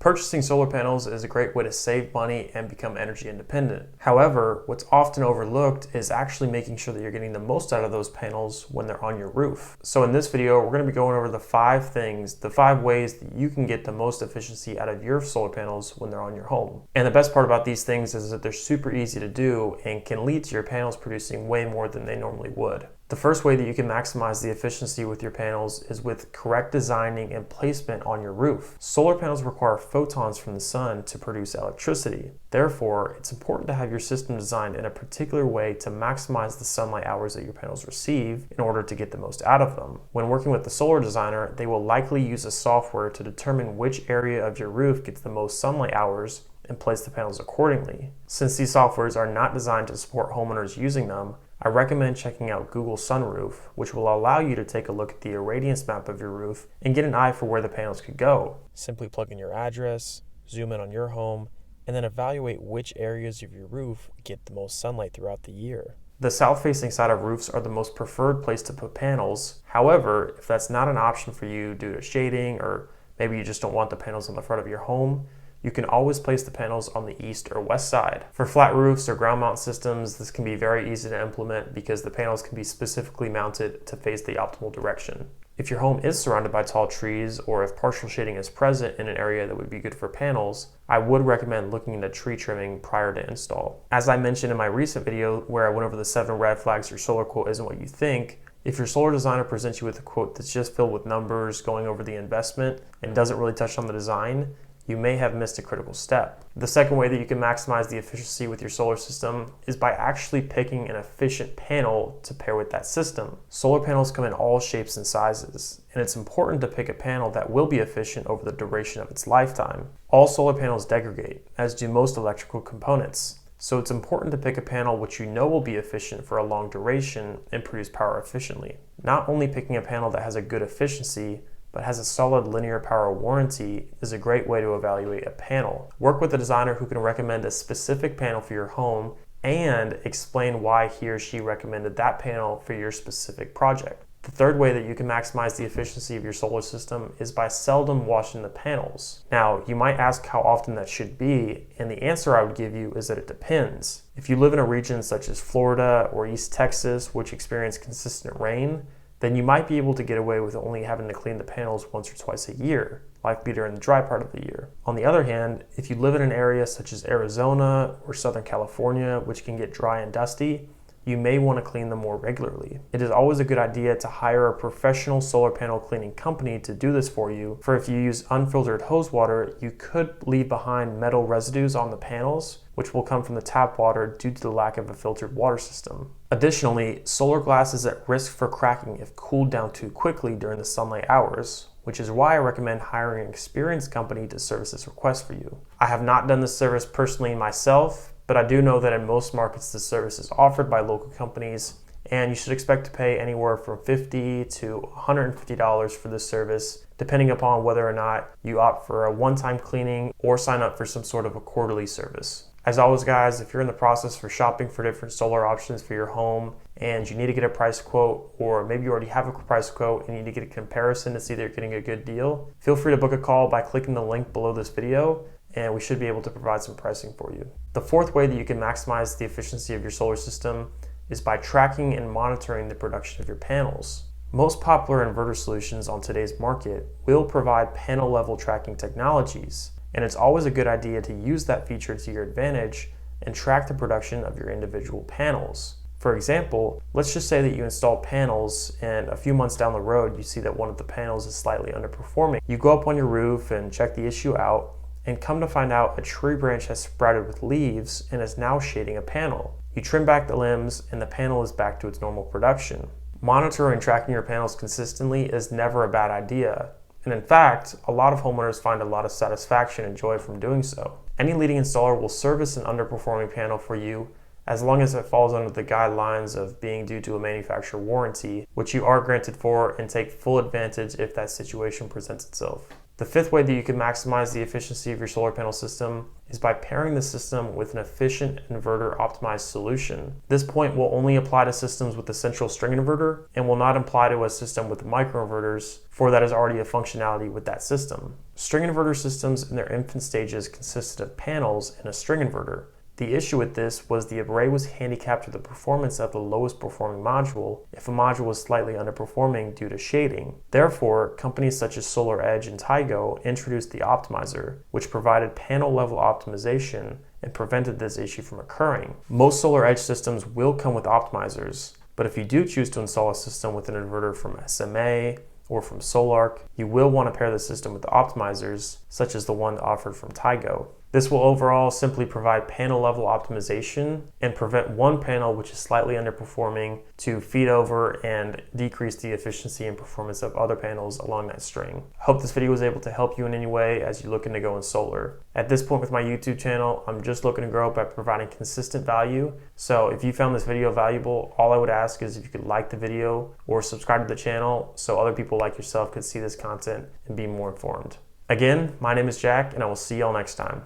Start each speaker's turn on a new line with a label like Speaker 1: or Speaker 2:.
Speaker 1: Purchasing solar panels is a great way to save money and become energy independent. However, what's often overlooked is actually making sure that you're getting the most out of those panels when they're on your roof. So in this video, we're going to be going over the 5 ways that you can get the most efficiency out of your solar panels when they're on your home. And the best part about these things is that they're super easy to do and can lead to your panels producing way more than they normally would. The first way that you can maximize the efficiency with your panels is with correct designing and placement on your roof. Solar panels require photons from the sun to produce electricity. Therefore, it's important to have your system designed in a particular way to maximize the sunlight hours that your panels receive in order to get the most out of them. When working with the solar designer, they will likely use a software to determine which area of your roof gets the most sunlight hours and place the panels accordingly. Since these softwares are not designed to support homeowners using them, I recommend checking out Google Sunroof, which will allow you to take a look at the irradiance map of your roof and get an eye for where the panels could go. Simply plug in your address, zoom in on your home, and then evaluate which areas of your roof get the most sunlight throughout the year. The south-facing side of roofs are the most preferred place to put panels. However, if that's not an option for you due to shading, or maybe you just don't want the panels on the front of your home, you can always place the panels on the east or west side. For flat roofs or ground mount systems, this can be very easy to implement because the panels can be specifically mounted to face the optimal direction. If your home is surrounded by tall trees, or if partial shading is present in an area that would be good for panels, I would recommend looking into tree trimming prior to install. As I mentioned in my recent video where I went over the 7 red flags your solar quote isn't what you think, if your solar designer presents you with a quote that's just filled with numbers going over the investment and doesn't really touch on the design, you may have missed a critical step. The second way that you can maximize the efficiency with your solar system is by actually picking an efficient panel to pair with that system. Solar panels come in all shapes and sizes, and it's important to pick a panel that will be efficient over the duration of its lifetime. All solar panels degrade, as do most electrical components. So it's important to pick a panel which you know will be efficient for a long duration and produce power efficiently. Not only picking a panel that has a good efficiency, but has a solid linear power warranty is a great way to evaluate a panel. Work with a designer who can recommend a specific panel for your home and explain why he or she recommended that panel for your specific project. The third way that you can maximize the efficiency of your solar system is by seldom washing the panels. Now, you might ask how often that should be, and the answer I would give you is that it depends. If you live in a region such as Florida or East Texas, which experience consistent rain, then you might be able to get away with only having to clean the panels once or twice a year, likely during the dry part of the year. On the other hand, if you live in an area such as Arizona or Southern California, which can get dry and dusty, you may want to clean them more regularly. It is always a good idea to hire a professional solar panel cleaning company to do this for you, for if you use unfiltered hose water, you could leave behind metal residues on the panels, which will come from the tap water due to the lack of a filtered water system. Additionally, solar glass is at risk for cracking if cooled down too quickly during the sunlight hours, which is why I recommend hiring an experienced company to service this request for you. I have not done this service personally myself, but I do know that in most markets this service is offered by local companies, and you should expect to pay anywhere from $50 to $150 for this service, depending upon whether or not you opt for a one-time cleaning or sign up for some sort of a quarterly service. As always, guys, if you're in the process for shopping for different solar options for your home and you need to get a price quote, or maybe you already have a price quote and you need to get a comparison to see that you're getting a good deal, feel free to book a call by clicking the link below this video, and we should be able to provide some pricing for you. The fourth way that you can maximize the efficiency of your solar system is by tracking and monitoring the production of your panels. Most popular inverter solutions on today's market will provide panel level tracking technologies, and it's always a good idea to use that feature to your advantage and track the production of your individual panels. For example, let's just say that you install panels and a few months down the road you see that one of the panels is slightly underperforming. You go up on your roof and check the issue out, and come to find out a tree branch has sprouted with leaves and is now shading a panel. You trim back the limbs and the panel is back to its normal production. Monitoring and tracking your panels consistently is never a bad idea. And in fact, a lot of homeowners find a lot of satisfaction and joy from doing so. Any leading installer will service an underperforming panel for you as long as it falls under the guidelines of being due to a manufacturer warranty, which you are granted for, and take full advantage if that situation presents itself. The fifth way that you can maximize the efficiency of your solar panel system is by pairing the system with an efficient inverter optimized solution. This point will only apply to systems with a central string inverter and will not apply to a system with microinverters, for that is already a functionality with that system. String inverter systems in their infant stages consisted of panels and a string inverter. The issue with this was the array was handicapped to the performance of the lowest performing module if a module was slightly underperforming due to shading. Therefore, companies such as SolarEdge and Tigo introduced the optimizer, which provided panel level optimization and prevented this issue from occurring. Most SolarEdge systems will come with optimizers, but if you do choose to install a system with an inverter from SMA or from Solarc, you will want to pair the system with the optimizers, such as the one offered from Tigo. This will overall simply provide panel level optimization and prevent one panel which is slightly underperforming to feed over and decrease the efficiency and performance of other panels along that string. I hope this video was able to help you in any way as you're looking to go in solar. At this point with my YouTube channel, I'm just looking to grow by providing consistent value. So if you found this video valuable, all I would ask is if you could like the video or subscribe to the channel so other people like yourself could see this content and be more informed. Again, my name is Jack, and I will see y'all next time.